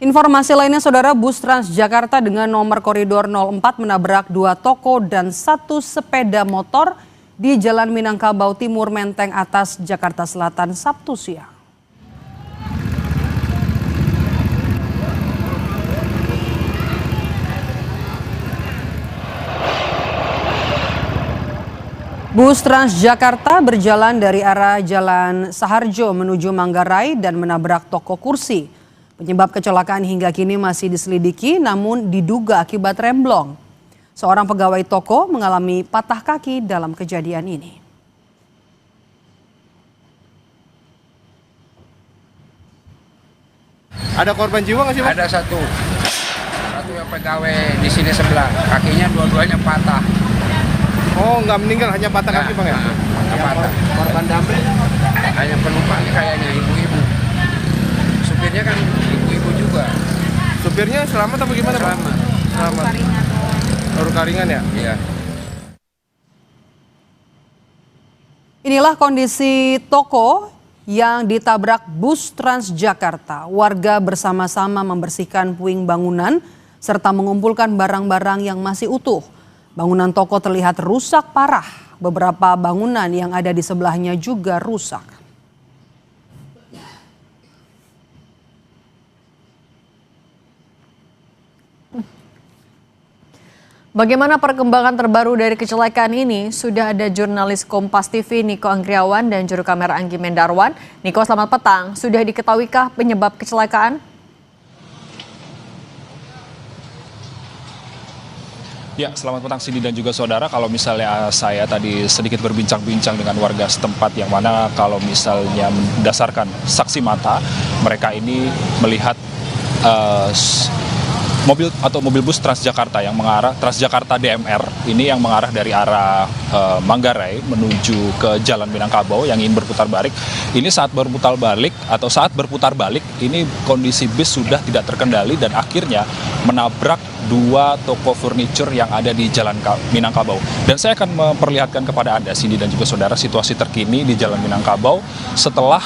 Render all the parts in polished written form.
Informasi lainnya, Saudara, bus Transjakarta dengan nomor koridor 04 menabrak 2 toko dan 1 sepeda motor di Jalan Minangkabau Timur, Menteng Atas, Jakarta Selatan, Sabtu siang. Bus Transjakarta berjalan dari arah Jalan Saharjo menuju Manggarai dan menabrak toko kursi. Penyebab kecelakaan hingga kini masih diselidiki, namun diduga akibat remblong. Seorang pegawai toko mengalami patah kaki dalam kejadian ini. Ada korban jiwa nggak sih, Pak? Ada satu yang pegawai di sini sebelah, kakinya dua-duanya patah. Oh, nggak meninggal, hanya patah kaki, Bang ya? Patah. Korban damai? Hanya penumpangnya kayaknya ibu-ibu. Supirnya kan ibu-ibu juga. Supirnya selamat atau gimana, Pak? Selamat. Luka ringan ya? Iya. Inilah kondisi toko yang ditabrak bus Transjakarta. Warga bersama-sama membersihkan puing bangunan serta mengumpulkan barang-barang yang masih utuh. Bangunan toko terlihat rusak parah. Beberapa bangunan yang ada di sebelahnya juga rusak. Bagaimana perkembangan terbaru dari kecelakaan ini? Sudah ada jurnalis Kompas TV Niko Anggriawan dan juru kamera Anggi Mendarwan. Niko, selamat petang. Sudah diketahuikah penyebab kecelakaan? Ya, selamat petang Cindy dan juga saudara. Kalau misalnya saya tadi sedikit berbincang-bincang dengan warga setempat yang mana kalau misalnya berdasarkan saksi mata, mereka ini melihat mobil bus Transjakarta yang mengarah Transjakarta DMR ini yang mengarah dari arah Manggarai menuju ke Jalan Minangkabau yang ingin berputar balik. Ini saat berputar balik ini kondisi bis sudah tidak terkendali dan akhirnya menabrak 2 toko furniture yang ada di Jalan Minangkabau. Dan saya akan memperlihatkan kepada Anda, Cindy dan juga saudara, situasi terkini di Jalan Minangkabau setelah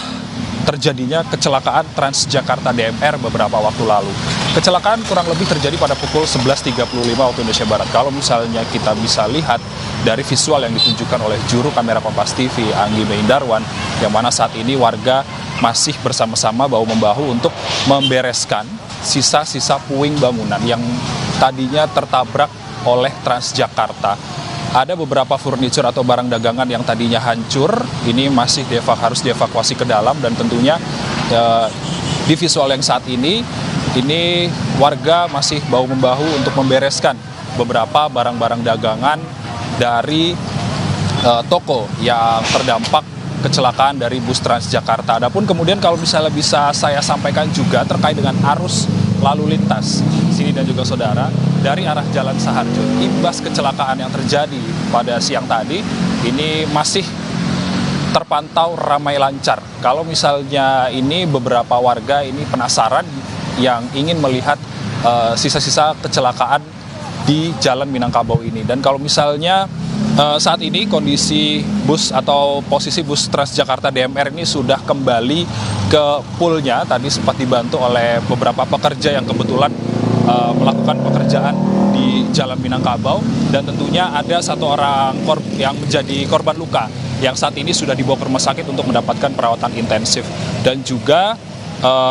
terjadinya kecelakaan Transjakarta DMR beberapa waktu lalu. Kecelakaan kurang lebih terjadi pada pukul 11.35 waktu Indonesia Barat. Kalau misalnya kita bisa lihat dari visual yang ditunjukkan oleh juru kamera Kompas TV Anggi Mendarwan, yang mana saat ini warga masih bersama-sama bahu-membahu untuk membereskan sisa-sisa puing bangunan yang tadinya tertabrak oleh Transjakarta. Ada beberapa furniture atau barang dagangan yang tadinya hancur, ini masih harus dievakuasi ke dalam dan tentunya di visual yang saat ini warga masih bahu-membahu untuk membereskan beberapa barang-barang dagangan dari toko yang terdampak kecelakaan dari bus Transjakarta. Adapun kemudian kalau misalnya bisa saya sampaikan juga terkait dengan arus lalu lintas sini dan juga saudara dari arah Jalan Saharjo, imbas kecelakaan yang terjadi pada siang tadi ini masih terpantau ramai lancar. Kalau misalnya ini beberapa warga ini penasaran yang ingin melihat sisa-sisa kecelakaan di Jalan Minangkabau ini. Dan kalau misalnya saat ini kondisi bus atau posisi bus Transjakarta DMR ini sudah kembali ke poolnya, tadi sempat dibantu oleh beberapa pekerja yang kebetulan melakukan pekerjaan di Jalan Minangkabau, dan tentunya ada satu orang yang menjadi korban luka yang saat ini sudah dibawa ke rumah sakit untuk mendapatkan perawatan intensif. Dan juga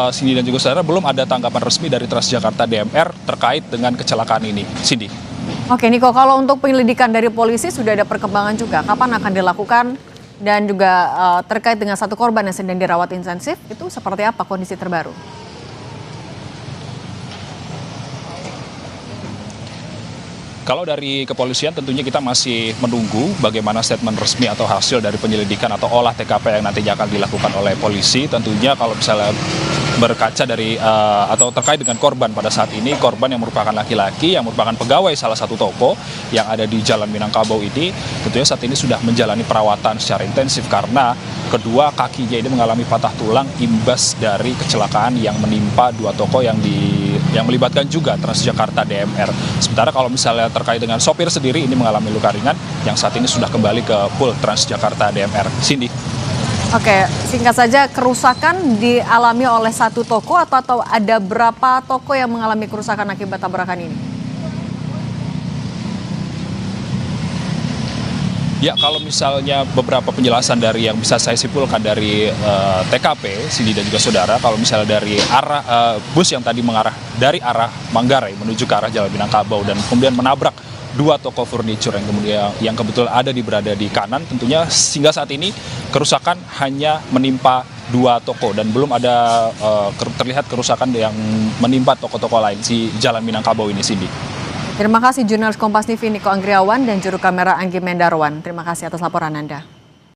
Cindy dan juga saudara, belum ada tanggapan resmi dari Transjakarta DMR terkait dengan kecelakaan ini. Cindy. Oke Niko, kalau untuk penyelidikan dari polisi sudah ada perkembangan juga. Kapan akan dilakukan? Dan juga terkait dengan satu korban yang sedang dirawat intensif, itu seperti apa kondisi terbaru? Kalau dari kepolisian tentunya kita masih menunggu bagaimana statement resmi atau hasil dari penyelidikan atau olah TKP yang nantinya akan dilakukan oleh polisi. Tentunya kalau misalnya berkaca dari atau terkait dengan korban pada saat ini, korban yang merupakan laki-laki yang merupakan pegawai salah satu toko yang ada di Jalan Minangkabau ini, tentunya saat ini sudah menjalani perawatan secara intensif karena kedua kakinya ini mengalami patah tulang imbas dari kecelakaan yang menimpa 2 toko yang melibatkan juga Transjakarta DMR. Sementara kalau misalnya terkait dengan sopir sendiri ini mengalami luka ringan yang saat ini sudah kembali ke pool Transjakarta DMR. Cindy. Oke, singkat saja, kerusakan dialami oleh satu toko atau ada berapa toko yang mengalami kerusakan akibat tabrakan ini? Ya, kalau misalnya beberapa penjelasan dari yang bisa saya simpulkan dari TKP, Cindy dan juga saudara, kalau misalnya dari arah bus yang tadi mengarah dari arah Manggarai menuju ke arah Jalan Minangkabau dan kemudian menabrak dua toko furniture yang kebetulan berada di kanan, tentunya hingga saat ini kerusakan hanya menimpa dua toko dan belum ada terlihat kerusakan yang menimpa toko-toko lain di Jalan Minangkabau ini, Cindy. Terima kasih jurnalis Kompas TV Niko Anggriawan dan juru kamera Anggi Mendarwan. Terima kasih atas laporan Anda.